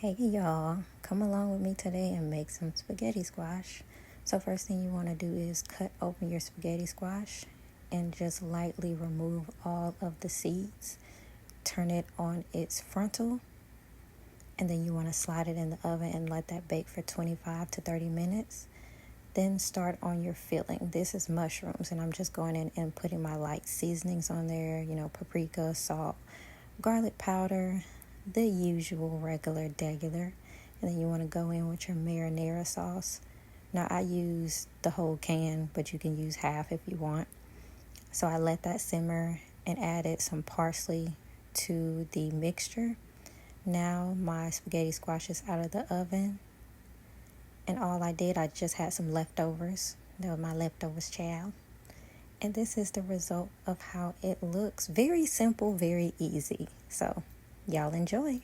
Hey y'all, come along with me today and make some spaghetti squash. So first thing you want to do is cut open your spaghetti squash and just lightly remove all of the seeds. Turn it on its frontal, and then you want to slide it in the oven and let that bake for 25 to 30 minutes. Then start on your filling. This is mushrooms, and I'm just going in and putting my light seasonings on there, paprika, salt, garlic powder, the usual degular. And then you want to go in with your marinara sauce. Now I use the whole can, but you can use half if you want. So I let that simmer and added some parsley to the mixture. Now my spaghetti squash is out of the oven. And I just had some leftovers. That was my leftovers, child. And this is the result of how it looks. Very simple, very easy. So y'all enjoy.